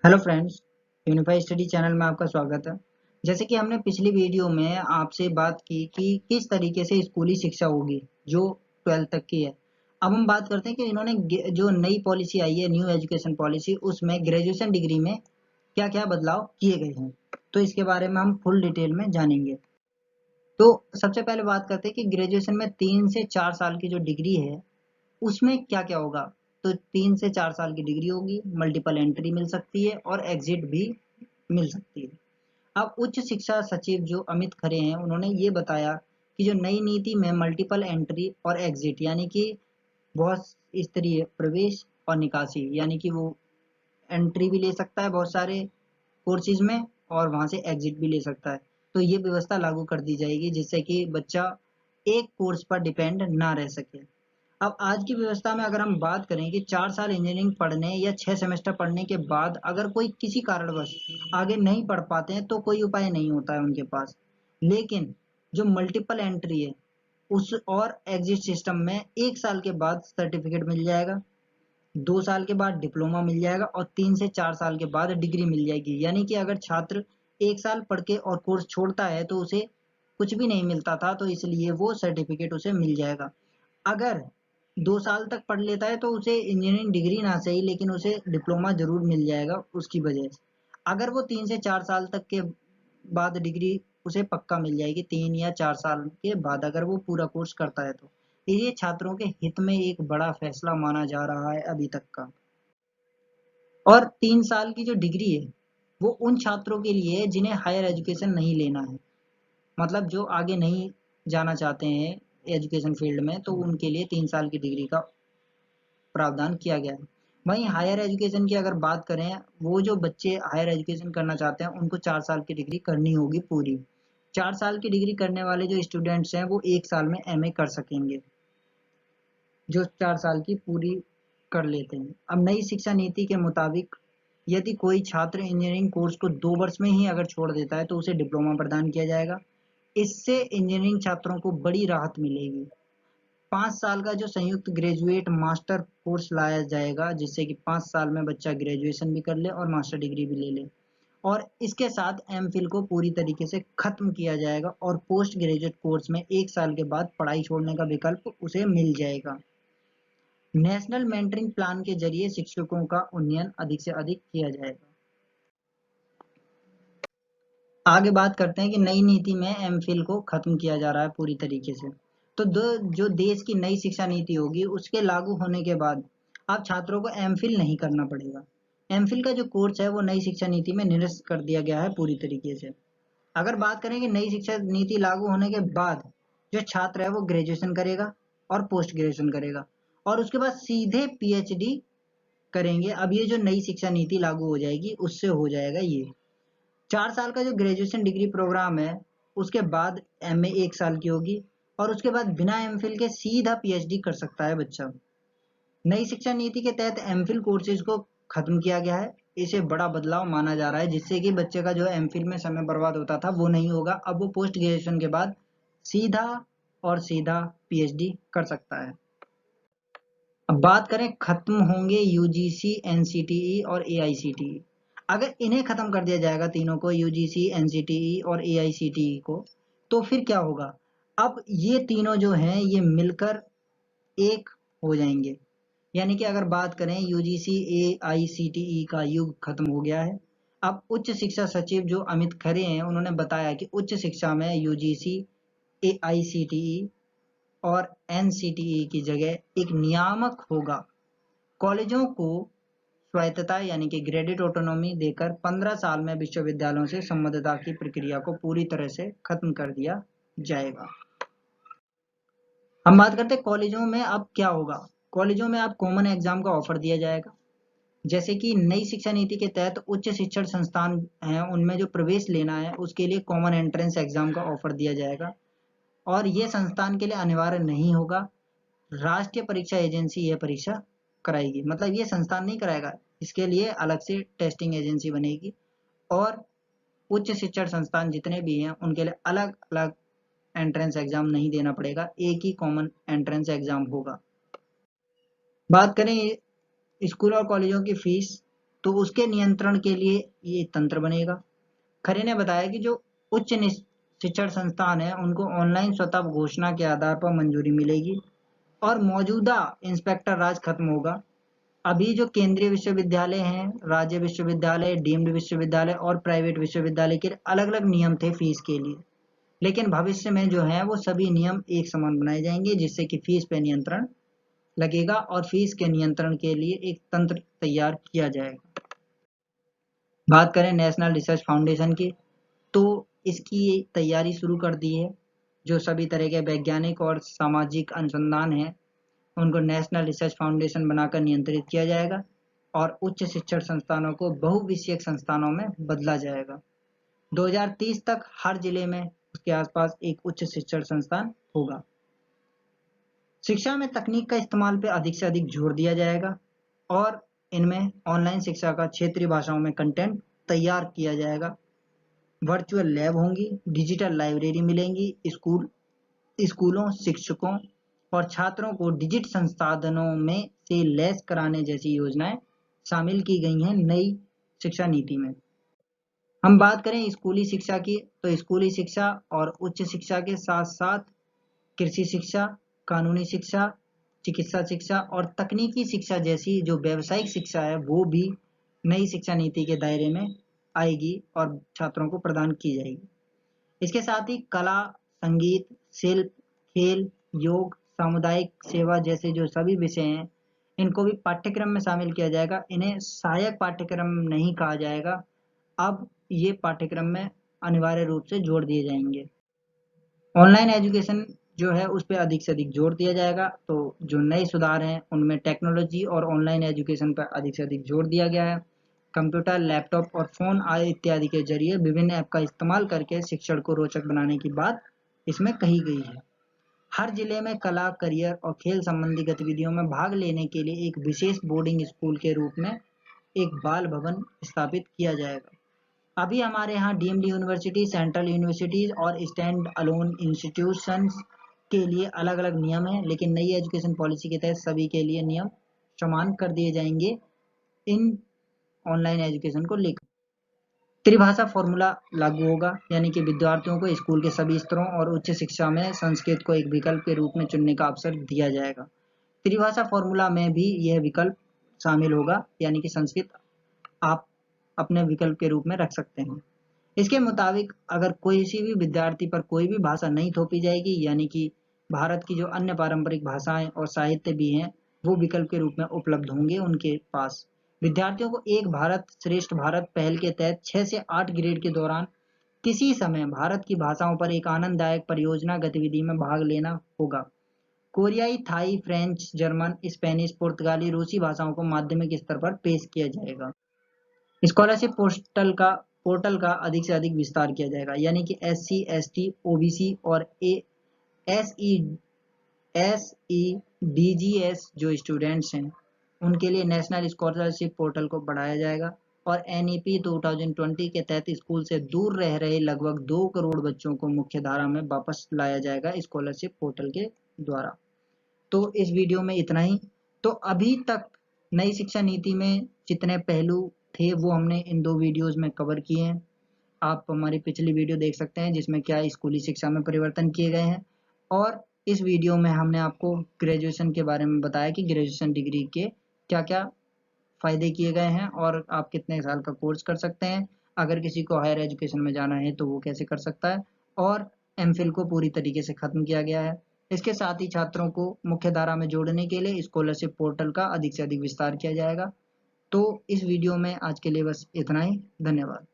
Hello friends, unify study channel में आपका स्वागत है। जैसे कि हमने पिछली वीडियो में आपसे बात की कि किस तरीके से स्कूली शिक्षा होगी जो 12th तक की है। अब हम बात करते हैं कि इन्होंने जो नई पॉलिसी आई है, न्यू एजुकेशन पॉलिसी, उसमें ग्रेजुएशन डिग्री में क्या क्या बदलाव किए गए हैं। तो इसके बारे में हम फुल डिटेल में जानेंगे। तो सबसे पहले बात करते हैं कि ग्रेजुएशन में 3 से 4 साल की जो डिग्री है उसमें क्या क्या होगा। तो 3 से 4 साल की डिग्री होगी, मल्टीपल एंट्री मिल सकती है और एग्जिट भी मिल सकती है। अब उच्च शिक्षा सचिव जो अमित खरे हैं, उन्होंने ये बताया कि जो नई नीति में मल्टीपल एंट्री और एग्जिट यानी कि बहुत स्तरीय प्रवेश और निकासी, यानी कि वो एंट्री भी ले सकता है बहुत सारे कोर्सेज में और वहां से एग्जिट भी ले सकता है। तो ये व्यवस्था लागू कर दी जाएगी जिससे कि बच्चा एक कोर्स पर डिपेंड ना रह सके। अब आज की व्यवस्था में अगर हम बात करें कि 4 साल इंजीनियरिंग पढ़ने या 6 सेमेस्टर पढ़ने के बाद अगर कोई किसी कारणवश आगे नहीं पढ़ पाते हैं तो कोई उपाय नहीं होता है उनके पास। लेकिन जो मल्टीपल एंट्री है उस और एग्जिट सिस्टम में 1 साल के बाद सर्टिफिकेट मिल जाएगा, 2 साल के बाद डिप्लोमा मिल जाएगा और 3 से 4 साल के बाद डिग्री मिल जाएगी। यानी कि अगर छात्र 1 साल पढ़ के और कोर्स छोड़ता है तो उसे कुछ भी नहीं मिलता था, तो इसलिए वो सर्टिफिकेट उसे मिल जाएगा। अगर 2 साल तक पढ़ लेता है तो उसे इंजीनियरिंग डिग्री ना सही लेकिन उसे डिप्लोमा जरूर मिल जाएगा उसकी वजह से। अगर वो 3 से 4 साल तक के बाद डिग्री उसे पक्का मिल जाएगी, 3 या 4 साल के बाद अगर वो पूरा कोर्स करता है तो ये छात्रों के हित में एक बड़ा फैसला माना जा रहा है अभी तक का। और 3 साल की जो डिग्री है वो उन छात्रों के लिए है जिन्हें हायर एजुकेशन नहीं लेना है, मतलब जो आगे नहीं जाना चाहते हैं एजुकेशन फील्ड में, तो उनके लिए 3 साल की डिग्री का प्रावधान किया गया है। वहीं हायर एजुकेशन की अगर बात करें, वो जो बच्चे हायर एजुकेशन करना चाहते हैं उनको 4 साल की डिग्री करनी होगी पूरी। 4 साल की डिग्री करने वाले जो स्टूडेंट्स हैं वो 1 साल में एमए कर सकेंगे, जो 4 साल की पूरी कर लेते हैं। अब नई शिक्षा नीति के मुताबिक यदि कोई छात्र इंजीनियरिंग कोर्स को 2 वर्ष में ही अगर छोड़ देता है तो उसे डिप्लोमा प्रदान किया जाएगा। इससे इंजीनियरिंग छात्रों को बड़ी राहत मिलेगी। 5 साल का जो संयुक्त ग्रेजुएट मास्टर कोर्स लाया जाएगा जिससे कि 5 साल में बच्चा ग्रेजुएशन भी कर ले और मास्टर डिग्री भी ले ले। और इसके साथ एमफिल को पूरी तरीके से खत्म किया जाएगा और पोस्ट ग्रेजुएट कोर्स में 1 साल के बाद पढ़ाई छोड़ने का विकल्प उसे मिल जाएगा। नेशनल मेंटरिंग प्लान के जरिए शिक्षकों का उन्नयन अधिक से अधिक किया जाएगा। आगे बात करते हैं कि नई नीति में एमफिल को खत्म किया जा रहा है पूरी तरीके से। तो जो देश की नई शिक्षा नीति होगी उसके लागू होने के बाद अब छात्रों को एमफिल नहीं करना पड़ेगा। एमफिल का जो कोर्स है वो नई शिक्षा नीति में निरस्त कर दिया गया है पूरी तरीके से। अगर बात करें कि नई शिक्षा नीति लागू होने के बाद जो छात्र है वो ग्रेजुएशन करेगा और पोस्ट ग्रेजुएशन करेगा और उसके बाद सीधे पीएचडी करेंगे। अब ये जो नई शिक्षा नीति लागू हो जाएगी उससे हो जाएगा ये 4 साल का जो ग्रेजुएशन डिग्री प्रोग्राम है उसके बाद एमए 1 साल की होगी और उसके बाद बिना एमफिल के सीधा पीएचडी कर सकता है बच्चा। नई शिक्षा नीति के तहत एमफिल कोर्सेज को खत्म किया गया है। इसे बड़ा बदलाव माना जा रहा है जिससे कि बच्चे का जो एमफिल में समय बर्बाद होता था वो नहीं होगा। अब वो पोस्ट ग्रेजुएशन के बाद सीधा और सीधा पीएचडी कर सकता है। अब बात करें खत्म होंगे यूजीसी, एनसीटीई और एआईसीटीई। अगर इन्हें खत्म कर दिया जाएगा तीनों को, यूजीसी, एनसीटीई और एआईसीटीई को, तो फिर क्या होगा। अब ये तीनों जो हैं ये मिलकर एक हो जाएंगे। यानी कि अगर बात करें यूजीसी एआईसीटीई का युग खत्म हो गया है। अब उच्च शिक्षा सचिव जो अमित खरे हैं उन्होंने बताया कि उच्च शिक्षा में यूजीसी, एआईसीटीई और एनसीटीई की जगह एक नियामक होगा। कॉलेजों को स्वायत्तता यानी कि ग्रेडेड ऑटोनॉमी देकर 15 साल में विश्वविद्यालयों से संबद्धता की प्रक्रिया को पूरी तरह से खत्म कर दिया जाएगा। हम बात करते हैं कॉलेजों में अब क्या होगा। कॉलेजों में अब कॉमन एग्जाम का ऑफर दिया जाएगा। जैसे कि नई शिक्षा नीति के तहत उच्च शिक्षण संस्थान हैं उनमें जो प्रवेश लेना है उसके लिए कॉमन एंट्रेंस एग्जाम का ऑफर दिया जाएगा और ये संस्थान के लिए अनिवार्य नहीं होगा। राष्ट्रीय परीक्षा एजेंसी यह परीक्षा कराएगी, मतलब ये संस्थान नहीं कराएगा, इसके लिए अलग से टेस्टिंग एजेंसी बनेगी और उच्च शिक्षण संस्थान जितने भी हैं उनके लिए अलग अलग एंट्रेंस एग्जाम नहीं देना पड़ेगा, एक ही कॉमन एंट्रेंस एग्जाम होगा। बात करें स्कूल और कॉलेजों की फीस, तो उसके नियंत्रण के लिए ये तंत्र बनेगा। खरे ने बताया कि जो उच्च शिक्षण संस्थान है उनको ऑनलाइन स्वतः घोषणा के आधार पर मंजूरी मिलेगी और मौजूदा इंस्पेक्टर राज खत्म होगा। अभी जो केंद्रीय विश्वविद्यालय हैं, राज्य विश्वविद्यालय, डीम्ड विश्वविद्यालय और प्राइवेट विश्वविद्यालय के अलग अलग नियम थे फीस के लिए, लेकिन भविष्य में जो है वो सभी नियम एक समान बनाए जाएंगे जिससे कि फीस पे नियंत्रण लगेगा और फीस के नियंत्रण के लिए एक तंत्र तैयार किया जाएगा। बात करें नेशनल रिसर्च फाउंडेशन की, तो इसकी तैयारी शुरू कर दी है। जो सभी तरह के वैज्ञानिक और सामाजिक अनुसंधान हैं उनको नेशनल रिसर्च फाउंडेशन बनाकर नियंत्रित किया जाएगा और उच्च शिक्षण संस्थानों को बहुविषयक संस्थानों में बदला जाएगा। 2030 तक हर जिले में उसके आसपास एक उच्च शिक्षण संस्थान होगा। शिक्षा में तकनीक का इस्तेमाल पे अधिक से अधिक जोर दिया जाएगा और इनमें ऑनलाइन शिक्षा का क्षेत्रीय भाषाओं में कंटेंट तैयार किया जाएगा। वर्चुअल लैब होंगी, डिजिटल लाइब्रेरी मिलेंगी, स्कूलों, शिक्षकों और छात्रों को डिजिटल संसाधनों में से लैस कराने जैसी योजनाएं शामिल की गई हैं नई शिक्षा नीति में। हम बात करें स्कूली शिक्षा की, तो स्कूली शिक्षा और उच्च शिक्षा के साथ साथ कृषि शिक्षा, कानूनी शिक्षा, चिकित्सा शिक्षा और तकनीकी शिक्षा जैसी जो व्यावसायिक शिक्षा है वो भी नई शिक्षा नीति के दायरे में आएगी और छात्रों को प्रदान की जाएगी। इसके साथ ही कला, संगीत, शिल्प, खेल, योग, सामुदायिक सेवा जैसे जो सभी विषय हैं इनको भी पाठ्यक्रम में शामिल किया जाएगा। इन्हें सहायक पाठ्यक्रम नहीं कहा जाएगा, अब ये पाठ्यक्रम में अनिवार्य रूप से जोड़ दिए जाएंगे। ऑनलाइन एजुकेशन जो है उस पर अधिक से अधिक जोर दिया जाएगा। तो जो नए सुधार हैं उनमें टेक्नोलॉजी और ऑनलाइन एजुकेशन पर अधिक से अधिक जोर दिया गया है। कंप्यूटर, लैपटॉप और फोन आदि इत्यादि के जरिए विभिन्न ऐप का इस्तेमाल करके शिक्षण को रोचक बनाने की बात इसमें कही गई है। हर जिले में कला, करियर और खेल संबंधी गतिविधियों में भाग लेने के लिए एक विशेष बोर्डिंग स्कूल के रूप में एक बाल भवन स्थापित किया जाएगा। अभी हमारे यहाँ डीम्ड यूनिवर्सिटी, सेंट्रल यूनिवर्सिटीज और स्टैंड अलोन इंस्टीट्यूशंस के लिए अलग अलग नियम हैं, लेकिन नई एजुकेशन पॉलिसी के तहत सभी के लिए नियम समान कर दिए जाएंगे इन ऑनलाइन एजुकेशन को लेकर। त्रिभाषा फॉर्मूला लागू होगा, यानी कि विद्यार्थियों को स्कूल के सभी स्तरों और उच्च शिक्षा में संस्कृत को एक विकल्प के रूप में चुनने का अवसर दिया जाएगा। त्रिभाषा फॉर्मूला में भी यह विकल्प शामिल होगा, यानी कि संस्कृत आप अपने विकल्प के रूप में रख सकते हैं। इसके मुताबिक अगर किसी भी विद्यार्थी पर कोई भी भाषा नहीं थोपी जाएगी, यानी कि भारत की जो अन्य पारंपरिक भाषाएं और साहित्य भी हैं वो विकल्प के रूप में उपलब्ध होंगे उनके पास। विद्यार्थियों को एक भारत श्रेष्ठ भारत पहल के तहत 6 से 8 ग्रेड के दौरान किसी समय भारत की भाषाओं पर एक आनंददायक परियोजना गतिविधि में भाग लेना होगा। कोरियाई, थाई, फ्रेंच, जर्मन, स्पेनिश, पुर्तगाली, रूसी भाषाओं को माध्यमिक स्तर पर पेश किया जाएगा। स्कॉलरशिप पोर्टल का अधिक से अधिक विस्तार किया जाएगा, यानी कि SC, ST, OBC और SEDGS जो स्टूडेंट्स हैं उनके लिए नेशनल स्कॉलरशिप पोर्टल को बढ़ाया जाएगा और NEP 2020 के तहत स्कूल से दूर रह रहे लगभग 2 करोड़ बच्चों को मुख्य धारा में वापस लाया जाएगा स्कॉलरशिप पोर्टल के द्वारा। तो इस वीडियो में इतना ही। तो अभी तक नई शिक्षा नीति में जितने पहलू थे वो हमने इन 2 वीडियोस में कवर किए हैं। आप हमारी पिछली वीडियो देख सकते हैं जिसमें क्या स्कूली शिक्षा में परिवर्तन किए गए हैं, और इस वीडियो में हमने आपको ग्रेजुएशन के बारे में बताया कि ग्रेजुएशन डिग्री के क्या क्या फायदे किए गए हैं और आप कितने साल का कोर्स कर सकते हैं। अगर किसी को हायर एजुकेशन में जाना है तो वो कैसे कर सकता है, और MPhil को पूरी तरीके से खत्म किया गया है। इसके साथ ही छात्रों को मुख्य धारा में जोड़ने के लिए स्कॉलरशिप पोर्टल का अधिक से अधिक विस्तार किया जाएगा। तो इस वीडियो में आज के लिए बस इतना ही। धन्यवाद।